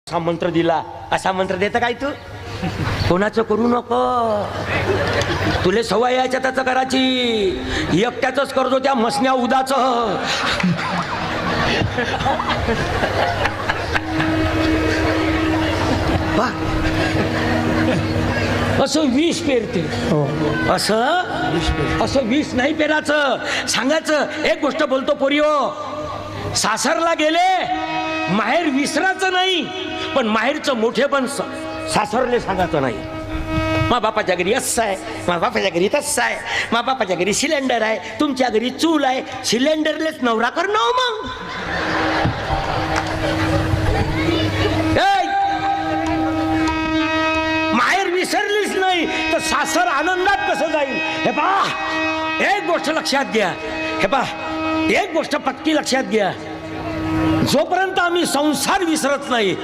असा मंत्र दिला, असा मंत्र देतं काय तू? कोणाचं करू नको, तुले सवय यायच्या त्याचं करायची, एकट्याच करतो त्या मसन्या उदाच. असं विष पेरते, असं विष नाही पेराचं. सांगायचं एक गोष्ट बोलतो पोरियो, सासरला गेले माहेर विसरायचं नाही, पण माहेरचं मोठे पण सासरले सांगायचं नाही. मा बापाच्या घरी असं आहे, मा बापाच्या घरी तसं आहे, मा बापाच्या घरी सिलेंडर आहे, तुमच्या घरी चूल आहे, सिलेंडरलेच नवरा कर ना मग. माहेर विसरलीच नाही तर सासर आनंदात कसं जाईल? हे पहा, एक गोष्ट लक्षात घ्या, हे पहा एक गोष्ट पक्की लक्षात घ्या, जोपर्यंत आम्ही संसार विसरत नाही